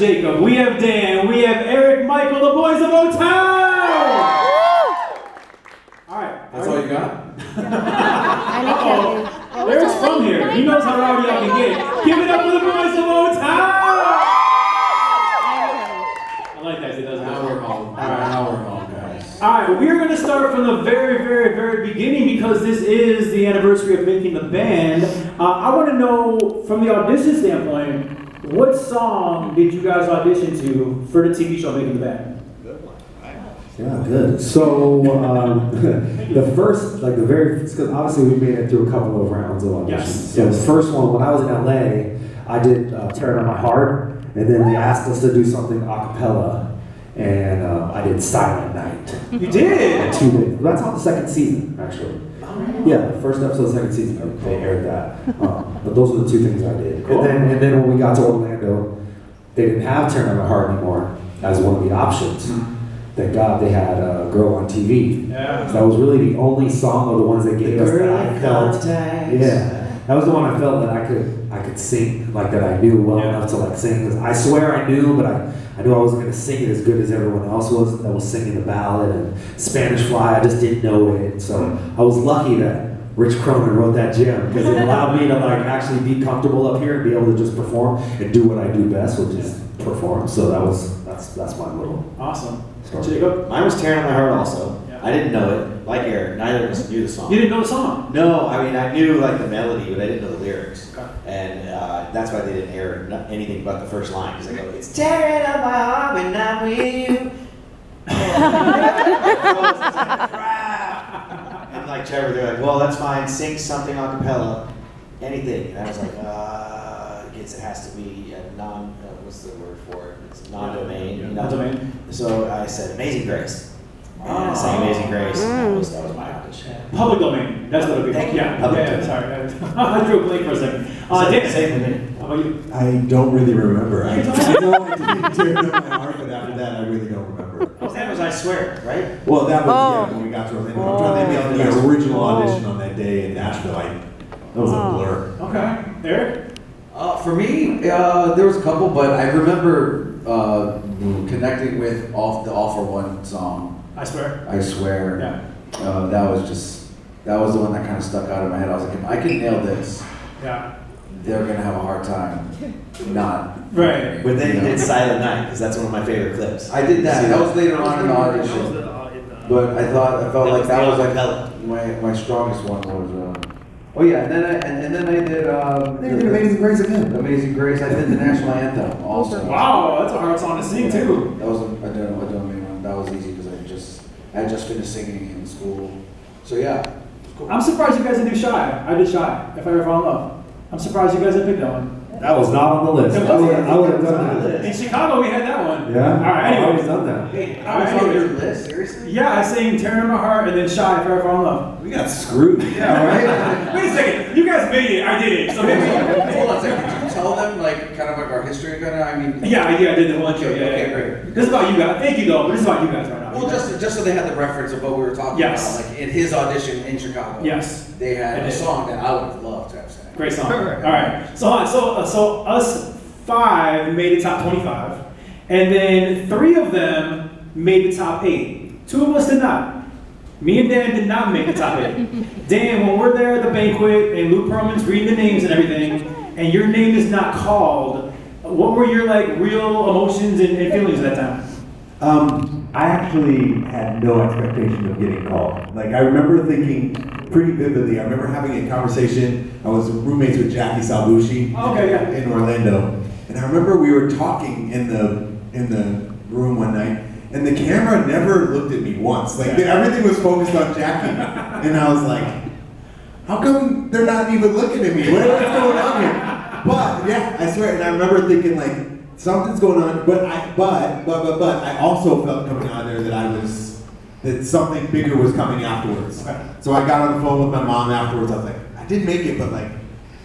Jacob, we have Dan, we have Eric, Michael, the boys of O-Town! Alright. That's all you got? Eric's from here. He knows how rowdy I can get. Give it up for the boys of O-Town! I like that. It does Now we're home. Now we're home, guys. Alright, we're going to start from the very beginning because this is the anniversary of making the band. I want to know, from the audition standpoint, what song did you guys audition to for the TV show Making the Band? Yeah, good. So the first, because obviously we made it through a couple of rounds of auditions. Yes. So the first one, when I was in LA, I did "Tear It On My Heart," and then they asked us to do something a cappella, and I did "Silent Night." You did? 2 days. That's on the second season, actually. Yeah, the first episode of the second season, they aired that. But those are the two things I did. Cool. And then when we got to Orlando, they didn't have "Tear It On My Heart" anymore as one of the options. Thank God they had a Girl on TV. Yeah. So that was really the only song of the ones they gave us that I felt. Yeah, that was the one I felt that I could sing, like that I knew well enough to like sing. 'Cause I swear I knew, but I knew I wasn't gonna sing it as good as everyone else was that was singing the ballad and Spanish Fly. I just didn't know it. So I was lucky that Rich Cronin wrote that gem because it allowed me to like actually be comfortable up here and be able to just perform and do what I do best, which is perform. So that's my little Awesome. story. Jacob? Mine was Tearing on My Heart also. Yeah. I didn't know it. Like Eric, neither of us knew the song. You didn't know the song? No, I mean, I knew like the melody, but I didn't know the lyrics. Okay. And that's why they didn't air anything but the first line. Because they go, it's tearing up my heart when I'm with you. And like Trevor, they're like, well, that's fine. Sing something a cappella. Anything. And I was like, I guess it has to be a what's the word for it? It's non-domain. you know? Non-domain. So I said, Amazing Grace. And I sang Amazing Grace, and that was my audition. Public domain. That's what it would be. Thank you. Yeah, Public yeah, domain. sorry. I drew a blank for a second. Dan, Same with me. how about you? I don't really remember. I know I did Tear It On My Heart, but after that, I really don't remember. That was I Swear, right? Well, that was when we got to Orlando. I'm trying to think of the original audition on that day in Nashville. That was a blur. Okay. Eric? For me, there was a couple, but I remember connecting with the All for One song. I swear. I swear. Yeah. That was the one that kind of stuck out of my head. I was like, if I can nail this, Yeah. they're gonna have a hard time not. Right. But then you did Silent Night, because that's one of my favorite clips. I did that. That was later on in the audition. But I felt like that was like my strongest one was. Oh yeah, and then I did. They did Amazing Grace again. Amazing Grace. I did the national anthem also. Wow, that's a hard song to sing too. That was I don't mean that was easy because I had just finished singing in school. So yeah. Cool. I'm surprised you guys didn't do Shy. I did Shy, If I Ever Fall in Love. I'm surprised you guys didn't pick that one. That was not on the list. It I wasn't. would have done that. In Chicago, we had that one. Yeah. All right, I've always anyways. done that. Hey, All right, I was on your anyway. list. Seriously? Yeah, I sang Tearing on My Heart and then Shy, If I Ever Fall in Love. We got screwed. Yeah, right. Wait a second. You guys made it. I did it. So maybe. Hold on a second. Did you tell them like kind of like our history kind of? I mean. Yeah, I did the whole intro. Yeah, Okay, yeah. great. This is about you guys. Thank you, though, but this is about you guys right now. Well, just so they had the reference of what we were talking Yes. about, like in his audition in Chicago. Yes. They had I a did. song that I would have loved to have sang. Great song. All right. So, hold on. So us 5 made the top 25, and then 3 of them made the top 8. 2 of us did not. Me and Dan did not make the top 8. Dan, when we're there at the banquet and Lou Pearlman's reading the names and everything, and your name is not called, what were your like real emotions and feelings at that time? I actually had no expectation of getting called. Like, I remember thinking pretty vividly. I remember having a conversation. I was roommates with Jackie Salbucci Okay, yeah. in Orlando. And I remember we were talking in the room one night, and the camera never looked at me once. Like, everything was focused on Jackie. And I was like, how come they're not even looking at me? What's going on here? But, yeah, I swear. And I remember thinking, like, something's going on, but I also felt coming out of there that something bigger was coming afterwards. Okay. So I got on the phone with my mom afterwards. I was like, I did make it, but like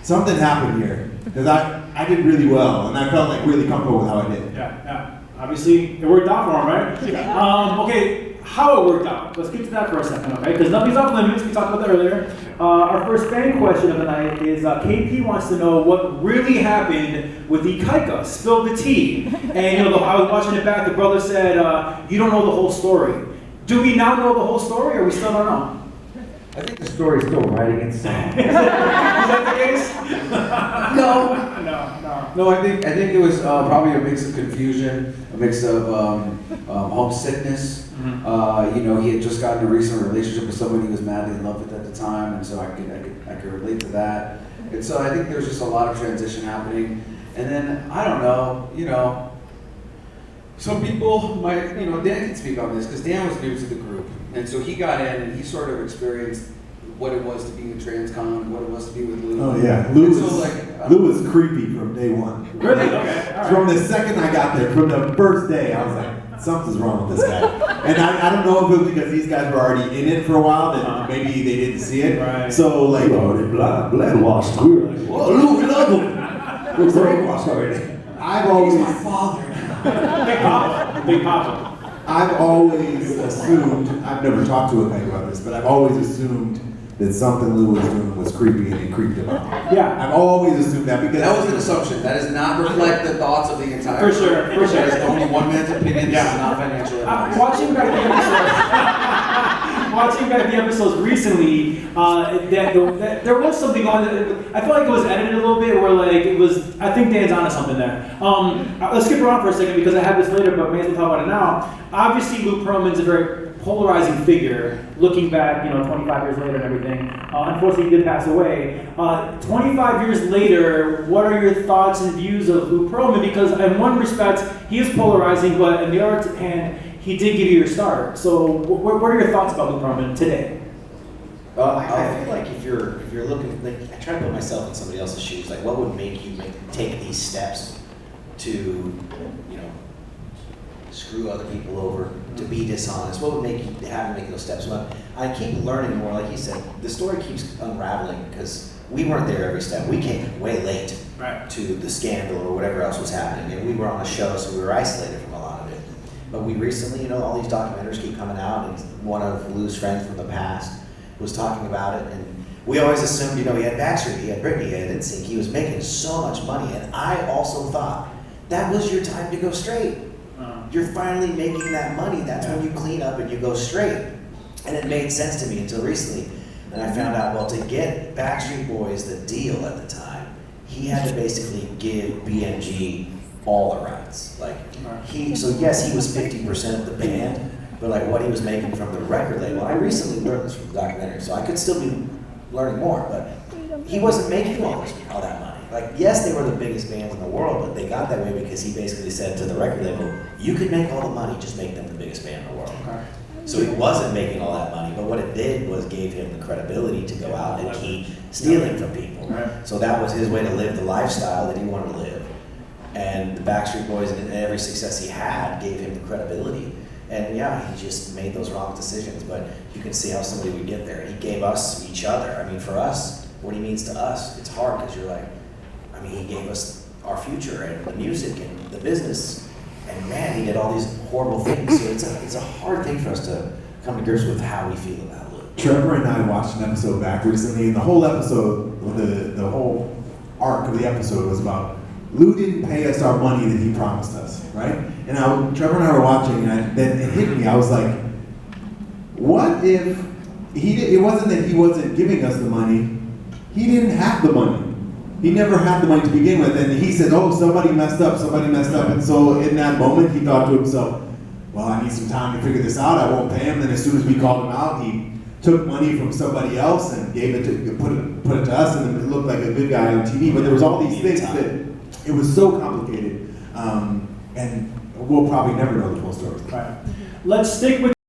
something happened here because I did really well, and I felt like really comfortable with how I did. Yeah. Obviously, it worked out for him, right? Okay. how it worked out. Let's get to that for a second, okay? Because nothing's off limits. We talked about that earlier. Our first fan question of the night is KP wants to know what really happened with the Kaika. Spill the tea. And I was watching it back. The brother said, "You don't know the whole story." Do we now know the whole story, or we still don't know? I think the story's still writing itself. Is that the case? No. No. No, I think it was probably a mix of confusion, a mix of homesickness. He had just gotten a recent relationship with somebody he was madly in love with at the time, and so I could relate to that. And so I think there's just a lot of transition happening. And then I don't know, some people might, Dan can speak on this because Dan was new to the group, and so he got in and he sort of experienced what it was to be with Transcon, what it was to be with Lou. Oh yeah, Lou So, was creepy from day one. Really? Okay. All right. From the second I got there, from the first day, I was like, something's wrong with this guy. And I don't know if it was because these guys were already in it for a while that maybe they didn't see it. Right. So like, blood washed. We were like, whoa, Lou, we love him. We're brainwashed already. I've always, Big Papa. I've always assumed, I've never talked to a guy about this, but I've always assumed that something Lou was doing was creepy and it creeped him out. Yeah. I've always assumed that because that was an assumption. That does not reflect the thoughts of the entire For sure, for sure. That is only one man's opinion. Yeah. This is not financial advice. Watching back the episodes recently, that there was something on it. I felt like it was edited a little bit where like it was, I think Dan's onto something there. Let's skip around for a second because I have this later, but may as well talk about it now. Obviously, Lou Pearlman's a very polarizing figure, looking back, 25 years later and everything. Unfortunately, he did pass away. 25 years later, what are your thoughts and views of Lou Pearlman? Because in one respect, he is polarizing, but in the other hand, he did give you your start. So, what are your thoughts about Lou Pearlman today? I feel like if you're looking, like, I try to put myself in somebody else's shoes. Like, what would make you take these steps to, screw other people over, to be dishonest? What would make you have to make those steps? Well, I keep learning more. Like you said, the story keeps unraveling because we weren't there every step. We came way late to the scandal or whatever else was happening, and we were on a show, so we were isolated from a lot of it. But we recently, all these documentaries keep coming out, and one of Lou's friends from the past was talking about it, and we always assumed, he had Backstreet, he had Britney, he had NSYNC, he was making so much money, and I also thought that was your time to go straight. You're finally making that money. That's when you clean up and you go straight. And it made sense to me until recently. And I found out, well, to get Backstreet Boys the deal at the time, he had to basically give BMG all the rights. So yes, he was 50% of the band, but like what he was making from the record label. I recently learned this from the documentary, so I could still be learning more, but he wasn't making all that money. Like, yes, they were the biggest bands in the world, but they got that way because he basically said to the record label, you could make all the money, just make them the biggest band in the world. Okay. So he wasn't making all that money, but what it did was gave him the credibility to go out and keep stealing from people. Right. So that was his way to live the lifestyle that he wanted to live. And the Backstreet Boys and every success he had gave him the credibility. And yeah, he just made those wrong decisions, but you can see how somebody would get there. He gave us each other. I mean, for us, what he means to us, it's hard because you're like, he gave us our future and the music and the business, and man, he did all these horrible things. So it's a hard thing for us to come to grips with how we feel about Lou. Trevor and I watched an episode back recently, and the whole episode, the whole arc of the episode was about Lou didn't pay us our money that he promised us, right? And Trevor and I were watching, and then it hit me. I was like, what if it wasn't that he wasn't giving us the money, he didn't have the money. He never had the money to begin with, and he said, oh, somebody messed up. And so in that moment, he thought to himself, well, I need some time to figure this out. I won't pay him. Then as soon as we called him out, he took money from somebody else and gave it to, put it to us, and it looked like a good guy on TV. But there was all these things that, it was so complicated, and we'll probably never know the full story. Right. Let's stick with